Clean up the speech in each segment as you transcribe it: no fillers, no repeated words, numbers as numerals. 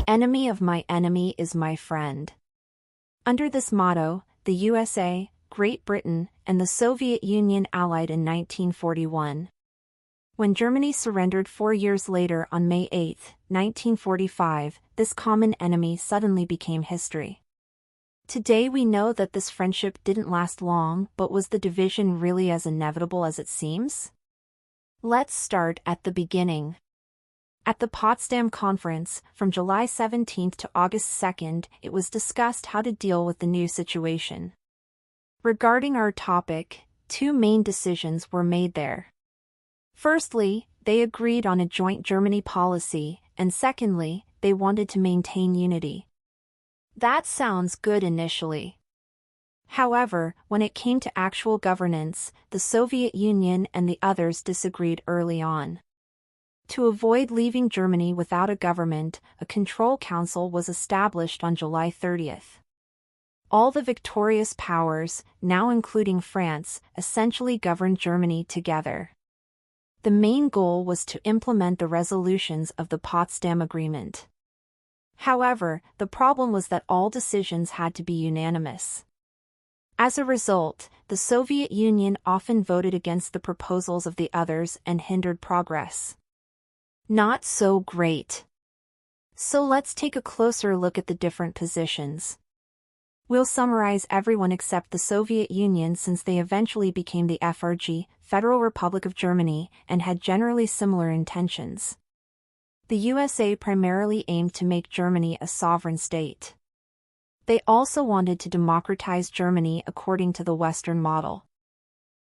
enemy of my enemy is my friend. Under this motto, the USA, Great Britain, and the Soviet Union allied in 1941. When Germany surrendered 4 years later on May 8, 1945, this common enemy suddenly became history. Today we know that this friendship didn't last long, but was the division really as inevitable as it seems? Let's start at the beginning. At the Potsdam Conference, from July 17 to August 2, it was discussed how to deal with the new situation. Regarding our topic, two main decisions were made there. Firstly, they agreed on a joint Germany policy, and secondly, they wanted to maintain unity. That sounds good initially. However, when it came to actual governance, the Soviet Union and the others disagreed early on. To avoid leaving Germany without a government, a control council was established on July 30. All the victorious powers, now including France, essentially governed Germany together. The main goal was to implement the resolutions of the Potsdam Agreement. However, the problem was that all decisions had to be unanimous. As a result, the Soviet Union often voted against the proposals of the others and hindered progress. Not so great. So let's take a closer look at the different positions. We'll summarize everyone except the Soviet Union since they eventually became the FRG, Federal Republic of Germany, and had generally similar intentions. The USA primarily aimed to make Germany a sovereign state. They also wanted to democratize Germany according to the Western model.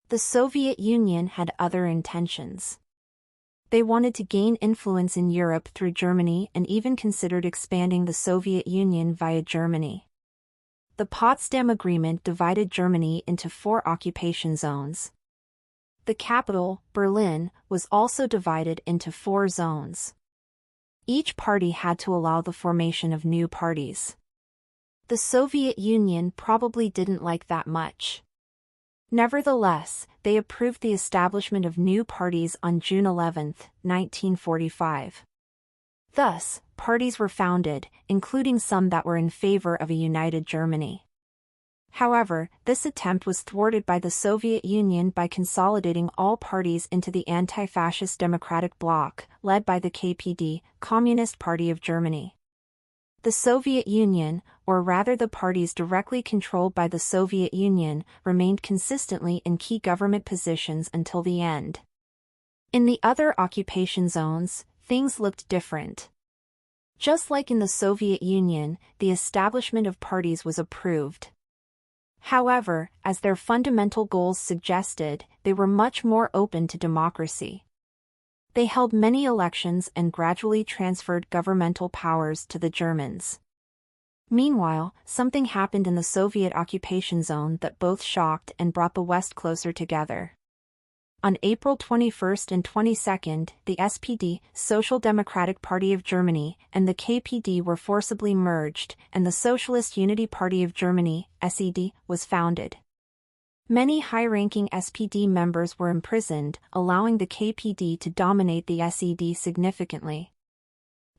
The Soviet Union had other intentions. They wanted to gain influence in Europe through Germany and even considered expanding the Soviet Union via Germany. The Potsdam Agreement divided Germany into 4 occupation zones. The capital, Berlin, was also divided into 4 zones. Each party had to allow the formation of new parties. The Soviet Union probably didn't like that much. Nevertheless, they approved the establishment of new parties on June 11, 1945. Thus, parties were founded, including some that were in favor of a united Germany. However, this attempt was thwarted by the Soviet Union by consolidating all parties into the anti-fascist Democratic Bloc, led by the KPD, Communist Party of Germany. The Soviet Union, or rather the parties directly controlled by the Soviet Union, remained consistently in key government positions until the end. In the other occupation zones, things looked different. Just like in the Soviet Union, the establishment of parties was approved. However, as their fundamental goals suggested, they were much more open to democracy. They held many elections and gradually transferred governmental powers to the Germans. Meanwhile, something happened in the Soviet occupation zone that both shocked and brought the West closer together. On April 21 and 22, the SPD, Social Democratic Party of Germany, and the KPD were forcibly merged, and the Socialist Unity Party of Germany, SED, was founded. Many high-ranking SPD members were imprisoned, allowing the KPD to dominate the SED significantly.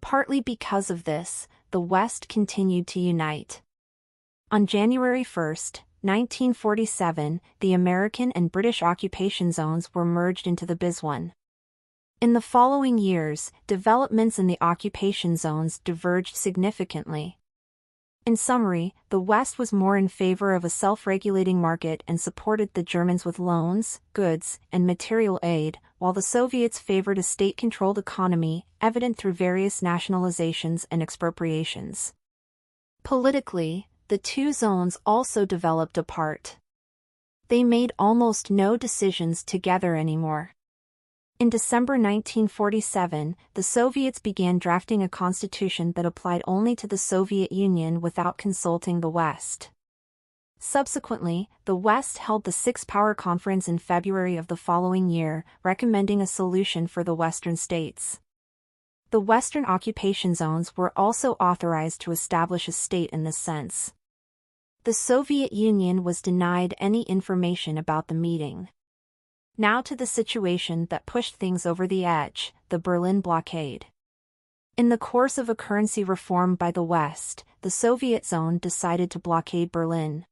Partly because of this, the West continued to unite. On January 1, 1947, the American and British occupation zones were merged into the BIZ one. In the following years, developments in the occupation zones diverged significantly. In summary, the West was more in favor of a self-regulating market and supported the Germans with loans, goods, and material aid, while the Soviets favored a state-controlled economy, evident through various nationalizations and expropriations. Politically, the two zones also developed apart. They made almost no decisions together anymore. In December 1947, the Soviets began drafting a constitution that applied only to the Soviet Union without consulting the West. Subsequently, the West held the Six Power Conference in February of the following year, recommending a solution for the Western states. The Western occupation zones were also authorized to establish a state in this sense. The Soviet Union was denied any information about the meeting. Now to the situation that pushed things over the edge, the Berlin Blockade. In the course of a currency reform by the West, the Soviet zone decided to blockade Berlin.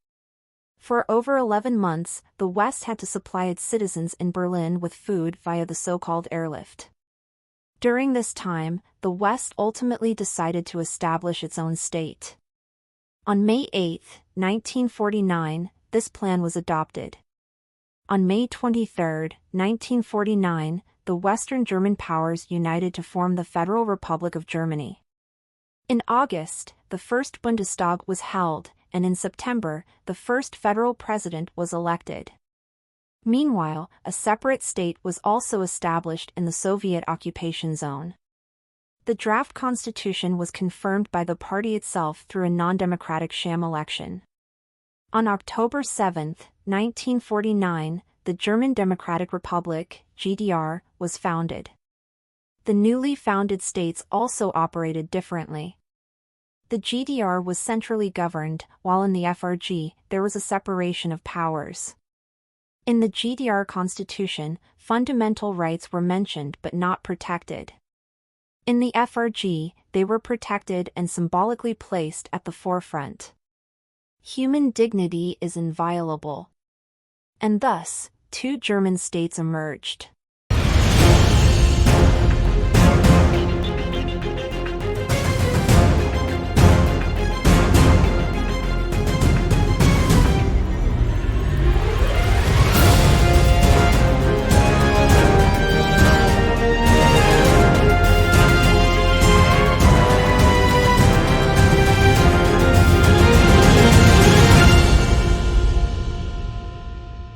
For over 11 months, the West had to supply its citizens in Berlin with food via the so-called airlift. During this time, the West ultimately decided to establish its own state. On May 8, 1949, this plan was adopted. On May 23, 1949, the Western German powers united to form the Federal Republic of Germany. In August, the first Bundestag was held, and in September, the first federal president was elected. Meanwhile, a separate state was also established in the Soviet occupation zone. The draft constitution was confirmed by the party itself through a non-democratic sham election. On October 7, 1949, the German Democratic Republic, GDR, was founded. The newly founded states also operated differently. The GDR was centrally governed, while in the FRG, there was a separation of powers. In the GDR constitution, fundamental rights were mentioned but not protected. In the FRG, they were protected and symbolically placed at the forefront. Human dignity is inviolable. And thus, two German states emerged.